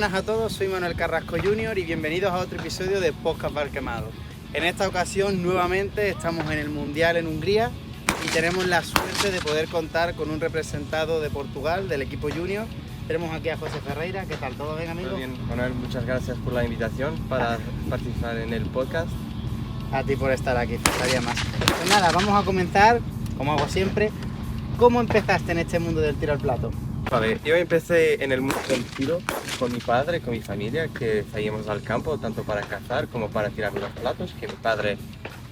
buenas a todos, soy Manuel Carrasco Jr. y bienvenidos a otro episodio de Podcast Bar Quemado. En esta ocasión nuevamente estamos en el Mundial en Hungría y tenemos la suerte de poder contar con un representado de Portugal, del equipo Junior. Tenemos aquí a José Ferreira. ¿Qué tal? ¿Todo bien, amigo? Muy bien, Manuel, muchas gracias por la invitación para participar en el podcast. A ti por estar aquí, faltaría más. Pues nada, vamos a comenzar, como hago siempre. ¿Cómo empezaste en este mundo del tiro al plato? Vale, yo empecé en el mundo del tiro con mi padre, con mi familia, que salíamos al campo tanto para cazar como para tirar los platos, que mi padre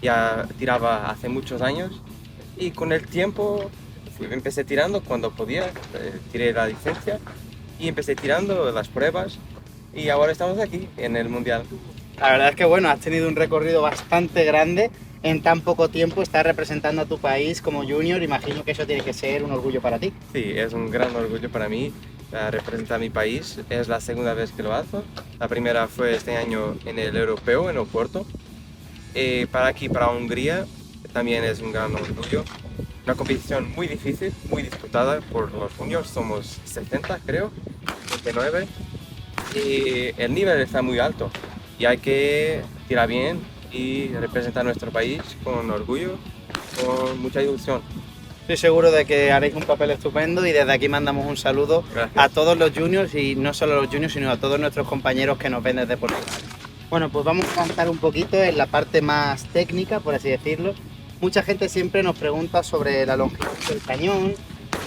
ya tiraba hace muchos años. Y con el tiempo empecé tirando cuando podía, tiré la licencia y empecé tirando las pruebas y ahora estamos aquí en el Mundial. La verdad es que bueno, has tenido un recorrido bastante grande en tan poco tiempo, estás representando a tu país como junior, imagino que eso tiene que ser un orgullo para ti. Sí, es un gran orgullo para mí representar a mi país, es la segunda vez que lo hago. La primera fue este año en el Europeo, en Oporto. Para Hungría también es un gran orgullo. Una competición muy difícil, muy disputada por los juniors, somos 70 creo, 79, y el nivel está muy alto y hay que tirar bien y representar nuestro país con orgullo, con mucha ilusión. Estoy seguro de que haréis un papel estupendo y desde aquí mandamos un saludo a todos los juniors y no solo a los juniors, sino a todos nuestros compañeros que nos ven desde Portugal. Bueno, pues vamos a avanzar un poquito en la parte más técnica, por así decirlo. Mucha gente siempre nos pregunta sobre la longitud del cañón,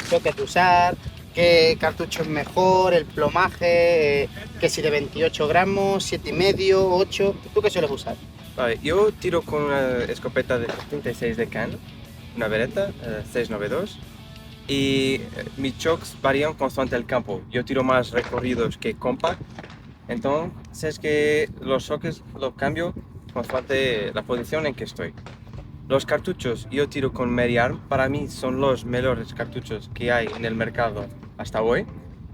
qué hay que usar, qué cartucho es mejor, el plomaje, que si de 28 gramos, 7,5, 8. ¿Tú qué sueles usar? Vale, yo tiro con una escopeta de 36 de Canon, una Beretta 692, y mis chocks varían constante el campo. Yo tiro más recorridos que compact, entonces que los shocks los cambio constante la posición en que estoy. Los cartuchos yo tiro con Mediarm, para mí son los mejores cartuchos que hay en el mercado hasta hoy,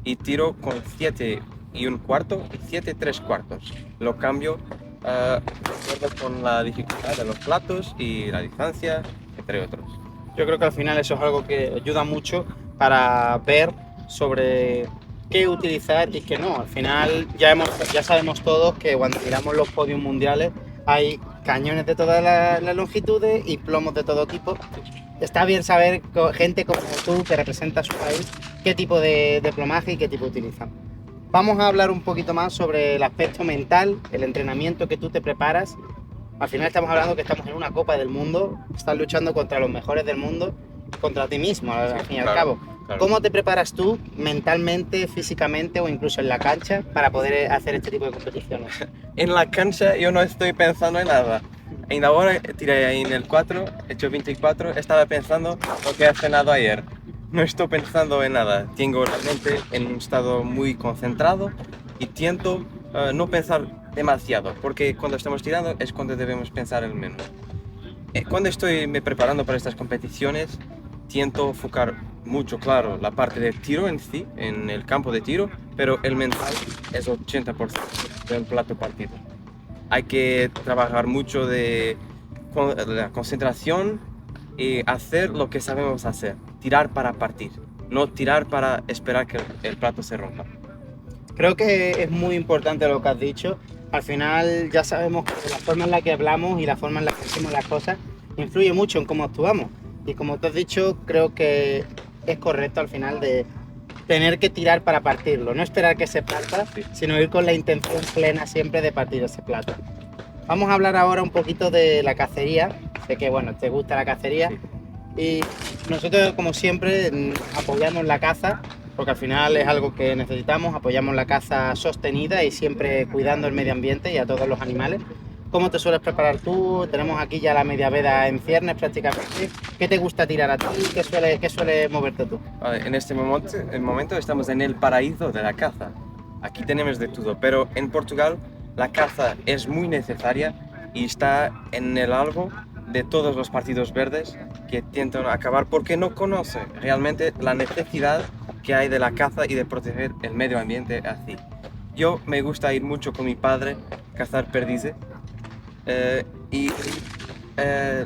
y tiro con 7 y un cuarto y 7 3 cuartos. Lo cambio de acuerdo con la dificultad de los platos y la distancia, entre otros. Yo creo que al final eso es algo que ayuda mucho para ver sobre qué utilizar y qué no. Al final ya sabemos todos que cuando tiramos los podios mundiales hay cañones de todas las longitudes y plomos de todo tipo. Está bien saber, gente como tú que representa a su país, qué tipo de plomaje y qué tipo utilizan. Vamos a hablar un poquito más sobre el aspecto mental, el entrenamiento que tú te preparas. Al final estamos hablando que estamos en una Copa del Mundo, estás luchando contra los mejores del mundo, contra ti mismo, al fin y al cabo. Claro. ¿Cómo te preparas tú mentalmente, físicamente o incluso en la cancha para poder hacer este tipo de competiciones? En la cancha yo no estoy pensando en nada. En ahora tiré ahí en el 4, he hecho 24, estaba pensando lo que he cenado ayer. No estoy pensando en nada, tengo la mente en un estado muy concentrado y tiento no pensar demasiado, porque cuando estamos tirando es cuando debemos pensar el menos. Cuando estoy me preparando para estas competiciones, tiento enfocar mucho, claro, la parte de tiro en sí, en el campo de tiro, pero el mental es 80% del plato partido. Hay que trabajar mucho de la concentración y hacer lo que sabemos hacer, tirar para partir, no tirar para esperar que el plato se rompa. Creo que es muy importante lo que has dicho. Al final ya sabemos que la forma en la que hablamos y la forma en la que hacemos las cosas influye mucho en cómo actuamos. Y como tú has dicho, creo que es correcto al final de tener que tirar para partirlo, no esperar que se parta, sino ir con la intención plena siempre de partir ese plato. Vamos a hablar ahora un poquito de la cacería. Sé que bueno, te gusta la cacería y nosotros como siempre apoyamos la caza porque al final es algo que necesitamos, apoyamos la caza sostenida y siempre cuidando el medio ambiente y a todos los animales. ¿Cómo te sueles preparar tú? Tenemos aquí ya la media veda en ciernes prácticamente. ¿Qué te gusta tirar a ti? ¿Qué suele moverte tú? En este momento estamos en el paraíso de la caza. Aquí tenemos de todo, pero en Portugal la caza es muy necesaria y está en el algo de todos los partidos verdes que intentan acabar porque no conocen realmente la necesidad que hay de la caza y de proteger el medio ambiente así. Yo me gusta ir mucho con mi padre a cazar perdices y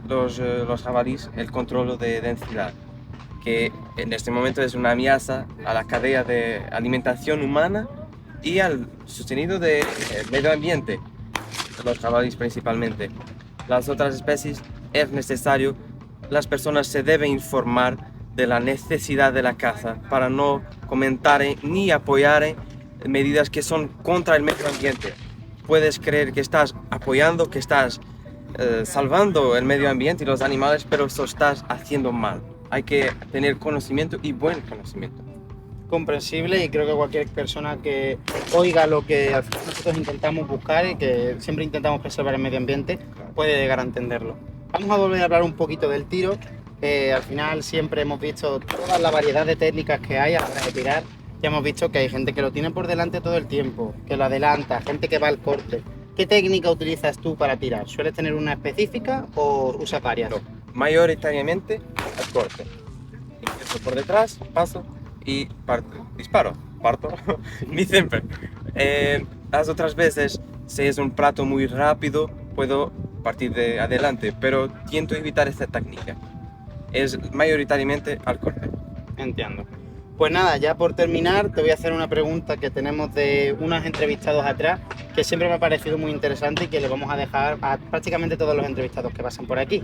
los jabalíes, el control de densidad, que en este momento es una amenaza a la cadena de alimentación humana y al sostenido del medio ambiente, los jabalíes principalmente. Las otras especies es necesario, las personas se deben informar de la necesidad de la caza para no comentar ni apoyar medidas que son contra el medio ambiente. Puedes creer que estás apoyando, que estás salvando el medio ambiente y los animales, pero eso estás haciendo mal. Hay que tener conocimiento y buen conocimiento. Comprensible, y creo que cualquier persona que oiga lo que al final nosotros intentamos buscar y que siempre intentamos preservar el medio ambiente puede llegar a entenderlo. Vamos a volver a hablar un poquito del tiro. Al final siempre hemos visto toda la variedad de técnicas que hay a la hora de tirar. Ya hemos visto que hay gente que lo tiene por delante todo el tiempo, que lo adelanta, gente que va al corte. ¿Qué técnica utilizas tú para tirar? ¿Sueles tener una específica o usas varias? No, mayoritariamente al corte. Empiezo por detrás, paso y disparo, parto, ni siempre. Las otras veces, si es un plato muy rápido, puedo partir de adelante, pero tiento evitar esta técnica. Es mayoritariamente al corte. Entiendo. Pues nada, ya por terminar, te voy a hacer una pregunta que tenemos de unos entrevistados atrás, que siempre me ha parecido muy interesante y que le vamos a dejar a prácticamente todos los entrevistados que pasan por aquí.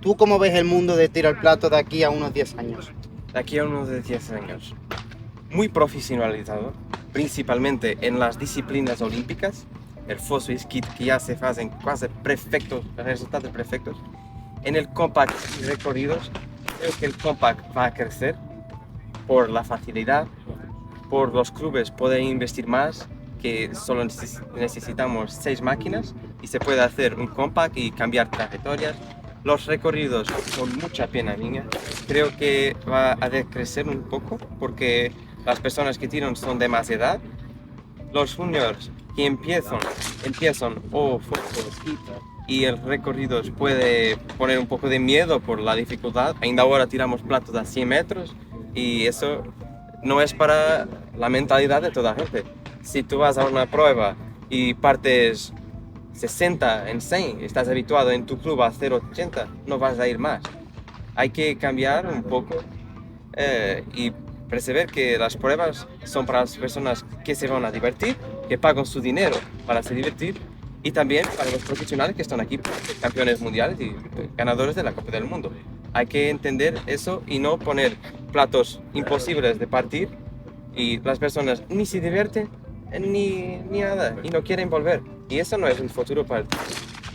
¿Tú cómo ves el mundo de tiro al plato de aquí a unos 10 años? De aquí a unos 10 años. Muy profesionalizado, principalmente en las disciplinas olímpicas, el foso y skit que ya se hacen casi perfectos, resultados perfectos. En el compact y recorridos, creo que el compact va a crecer por la facilidad, por los clubes poder investir más, que solo necesitamos 6 máquinas y se puede hacer un compact y cambiar trayectorias. Los recorridos con mucha pena mía, creo que va a decrecer un poco porque las personas que tiran son de más edad. Los juniors que empiezan o y el recorrido puede poner un poco de miedo por la dificultad. Ainda ahora tiramos platos a 100 metros y eso no es para la mentalidad de toda la gente. Si tú vas a una prueba y partes 60 en 100, estás habituado en tu club a hacer 80, no vas a ir más. Hay que cambiar un poco y perceber que las pruebas son para las personas que se van a divertir, que pagan su dinero para se divertir, y también para los profesionales que están aquí, campeones mundiales y ganadores de la Copa del Mundo. Hay que entender eso y no poner platos imposibles de partir y las personas ni se divierten ni nada y no quieren volver. Y eso no es un futuro para el tiro.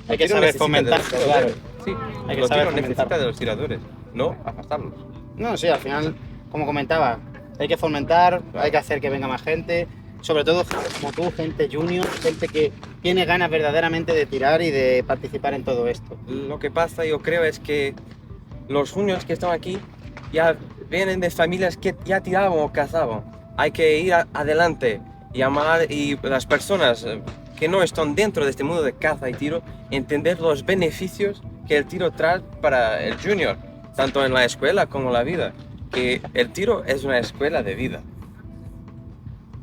Hay que saber fomentar, claro. Sí, Hay que los saber tiros fomentar. necesitan de los tiradores, no apartarlos. No, sí, al final, como comentaba, hay que fomentar, hay que hacer que venga más gente, sobre todo gente como tú, gente junior, gente que tiene ganas verdaderamente de tirar y de participar en todo esto. Lo que pasa, yo creo, es que los juniors que están aquí ya vienen de familias que ya tiraban o cazaban. Hay que ir adelante, llamar, y las personas que no están dentro de este mundo de caza y tiro, entender los beneficios que el tiro trae para el junior, tanto en la escuela como en la vida, que el tiro es una escuela de vida.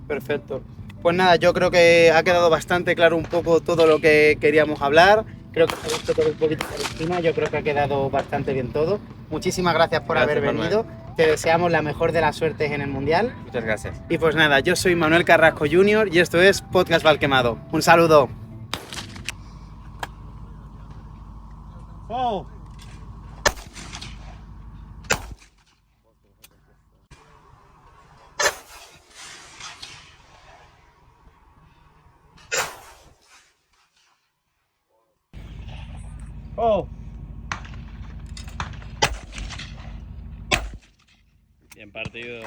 Perfecto. Pues nada, yo creo que ha quedado bastante claro un poco todo lo que queríamos hablar. Creo que se ha visto todo un poquito por encima, yo creo que ha quedado bastante bien todo. Muchísimas gracias por Gracias, haber Manuel. venido. Te deseamos la mejor de las suertes en el Mundial. Muchas gracias. Y pues nada, yo soy Manuel Carrasco Jr. y esto es Podcast Valquemado. Un saludo. Oh. Oh. Bien partido.